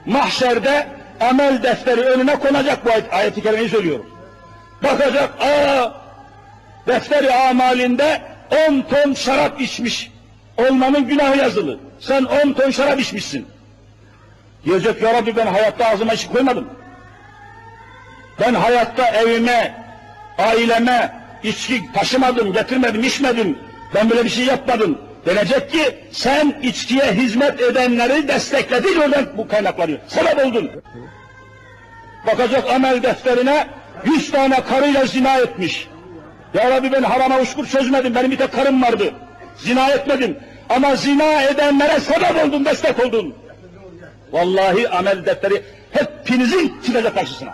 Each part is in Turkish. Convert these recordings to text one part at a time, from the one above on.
mahşerde amel defteri önüne konacak, bu ayet-i kerimeyi söylüyorum. Bakacak, defteri amalinde 10 ton şarap içmiş olmanın günahı yazılı. Sen 10 ton şarap içmişsin. Diyecek, ya Rabbi ben hayatta ağzıma içki koymadım. Ben hayatta evime, aileme içki taşımadım, getirmedim, içmedim. Ben böyle bir şey yapmadım. Denecek ki sen içkiye hizmet edenleri destekledin, oradan bu kaynaklanıyor. Sebep oldun. Bakacak amel defterine 100 tane karıyla zina etmiş. Ya Rabbi ben harama uçkur çözmedim, benim bir tek karım vardı. Zina etmedim. Ama zina edenlere sebep oldun, destek oldun. Vallahi amel defteri hepinizin çıkacak karşısına.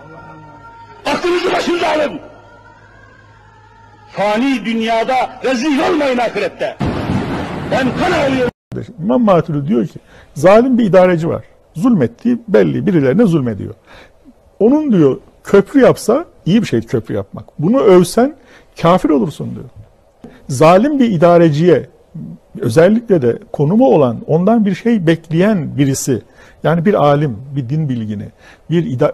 Aklınızı başınıza alın. Fani dünyada rezil olmayın ahirette. Ben kan alıyorum. İmam Maturidi diyor ki, zalim bir idareci var. Zulmettiği belli, birilerine zulmediyor. Onun diyor, köprü yapsa, iyi bir şey köprü yapmak. Bunu övsen kafir olursun diyor. Zalim bir idareciye, özellikle de konumu olan, ondan bir şey bekleyen birisi, yani bir alim, bir din bilgini,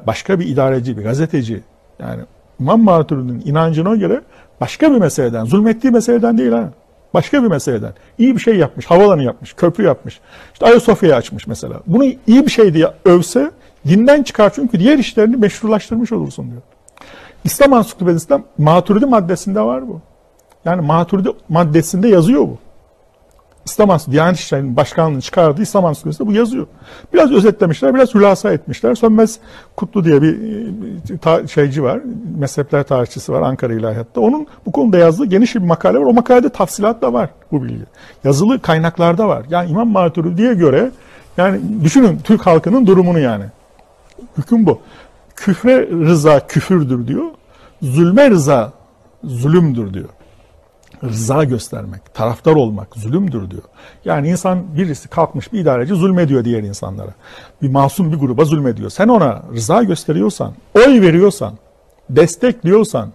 başka bir idareci, bir gazeteci, yani İmam Maturidi'nin inancına göre başka bir meseleden, zulmettiği meseleden değil ha, başka bir meseleden. İyi bir şey yapmış, havalanı yapmış, köprü yapmış, işte Ayasofya'yı açmış mesela. Bunu iyi bir şey diye övse, dinden çıkar çünkü diğer işlerini meşrulaştırmış olursun diyor. İslam Ansiklopedisi'nde Maturidi maddesinde var bu. Yani Maturidi maddesinde yazıyor bu. İslam Ansiklopedisi, Diyanet İşleri'nin başkanlığını çıkardığı İslam Ansiklopedisi'nde bu yazıyor. Biraz özetlemişler, biraz hülasa etmişler. Sönmez Kutlu diye bir şeyci var, mezhepler tarihçisi var Ankara İlahiyat'ta. Onun bu konuda yazdığı geniş bir makale var. O makalede tafsilat da var bu bilgi. Yazılı kaynaklarda var. Yani İmam Maturidi'ye göre, yani düşünün Türk halkının durumunu yani. Hüküm bu. Küfre rıza küfürdür diyor. Zulme rıza zulümdür diyor. Rıza göstermek, taraftar olmak zulümdür diyor. Yani birisi kalkmış, bir idareci zulmediyor diğer insanlara. Bir masum bir gruba zulmediyor. Sen ona rıza gösteriyorsan, oy veriyorsan, destekliyorsan,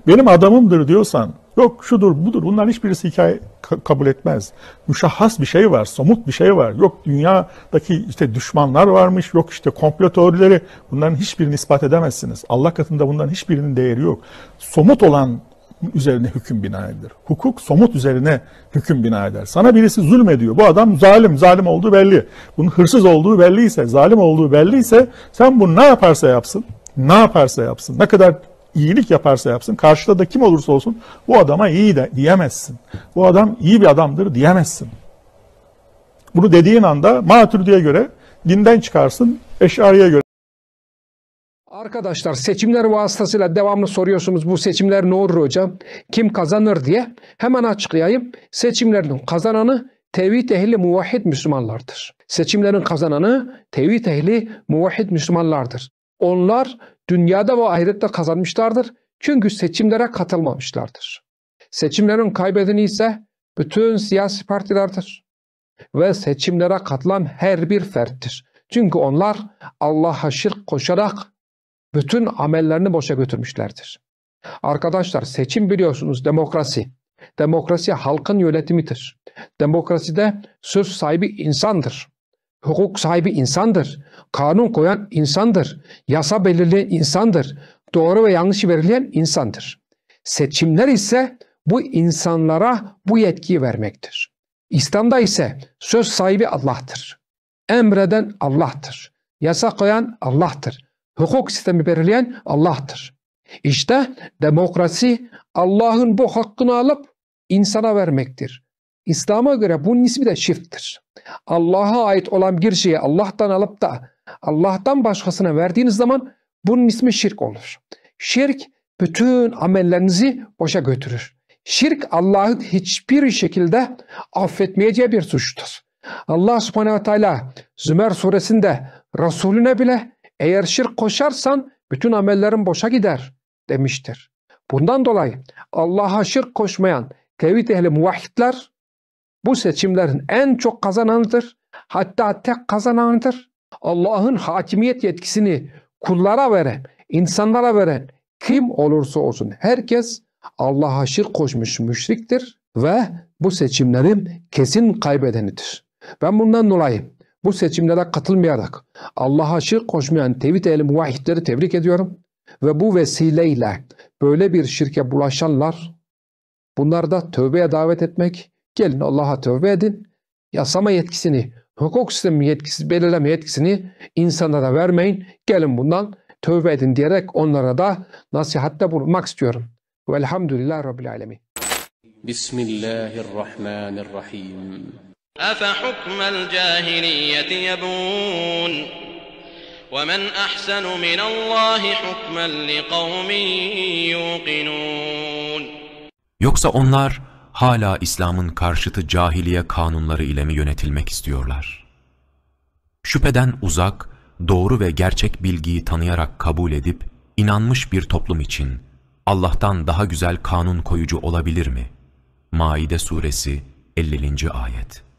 benim adamımdır diyorsan, yok şudur budur, bunların hiçbirisi hikaye kabul etmez. Müşahhas bir şey var, somut bir şey var. Yok dünyadaki işte düşmanlar varmış, yok işte komplo teorileri, bunların hiçbirini ispat edemezsiniz. Allah katında bunların hiçbirinin değeri yok. Somut olan üzerine hüküm bina edilir. Hukuk somut üzerine hüküm bina eder. Sana birisi zulmediyor. Bu adam zalim olduğu belli. Bunun hırsız olduğu belliyse, zalim olduğu belliyse sen bunu ne yaparsa yapsın, ne kadar iyilik yaparsa yapsın, karşıda da kim olursa olsun bu adama iyi de diyemezsin. Bu adam iyi bir adamdır diyemezsin. Bunu dediğin anda Maturidi'ye göre dinden çıkarsın, Eş'ari'ye göre. Arkadaşlar seçimler vasıtasıyla devamlı soruyorsunuz, bu seçimler ne olur hocam? Kim kazanır diye. Hemen açıklayayım. Seçimlerin kazananı tevhid ehli muvahhid Müslümanlardır. Seçimlerin kazananı tevhid ehli muvahhid Müslümanlardır. Onlar dünyada ve ahirette kazanmışlardır. Çünkü seçimlere katılmamışlardır. Seçimlerin kaybedeni ise bütün siyasi partilerdir. Ve seçimlere katılan her bir ferttir. Çünkü onlar Allah'a şirk koşarak bütün amellerini boşa götürmüşlerdir. Arkadaşlar seçim biliyorsunuz demokrasi. Demokrasi halkın yönetimidir. Demokraside söz sahibi insandır. Hukuk sahibi insandır. Kanun koyan insandır. Yasa belirleyen insandır. Doğru ve yanlışı belirleyen insandır. Seçimler ise bu insanlara bu yetkiyi vermektir. İslam'da ise söz sahibi Allah'tır. Emreden Allah'tır. Yasa koyan Allah'tır. Hukuk sistemi belirleyen Allah'tır. İşte demokrasi Allah'ın bu hakkını alıp insana vermektir. İslam'a göre bunun ismi de şirktir. Allah'a ait olan bir şeyi Allah'tan alıp da Allah'tan başkasına verdiğiniz zaman bunun ismi şirk olur. Şirk bütün amellerinizi boşa götürür. Şirk Allah'ın hiçbir şekilde affetmeyeceği bir suçtur. Allah subhanehu ve teala Zümer suresinde Resulüne bile eğer şirk koşarsan bütün amellerin boşa gider demiştir. Bundan dolayı Allah'a şirk koşmayan tevhid ehli muvahhidler bu seçimlerin en çok kazananıdır. Hatta tek kazananıdır. Allah'ın hakimiyet yetkisini kullara veren, insanlara veren kim olursa olsun herkes Allah'a şirk koşmuş müşriktir ve bu seçimlerin kesin kaybedenidir. Ben bundan dolayı bu seçimlere katılmayarak Allah'a şirk koşmayan tevhid ehli muvahhidleri tebrik ediyorum. Ve bu vesileyle böyle bir şirke bulaşanlar, bunlar da tövbeye davet etmek, gelin Allah'a tövbe edin, yasama yetkisini, hukuk sistemi yetkisi, belirleme yetkisini insanlara vermeyin, gelin bundan tövbe edin diyerek onlara da nasihatte bulunmak istiyorum. Velhamdülillahi Rabbil Alemin. Bismillahirrahmanirrahim. أفحكم الجاهلية يبغون ومن أحسن من الله حكما لقوم يوقنون. Yoksa onlar hala İslam'ın karşıtı cahiliye kanunları ile mi yönetilmek istiyorlar? Şüpheden uzak, doğru ve gerçek bilgiyi tanıyarak kabul edip inanmış bir toplum için Allah'tan daha güzel kanun koyucu olabilir mi? Maide suresi 50. ayet.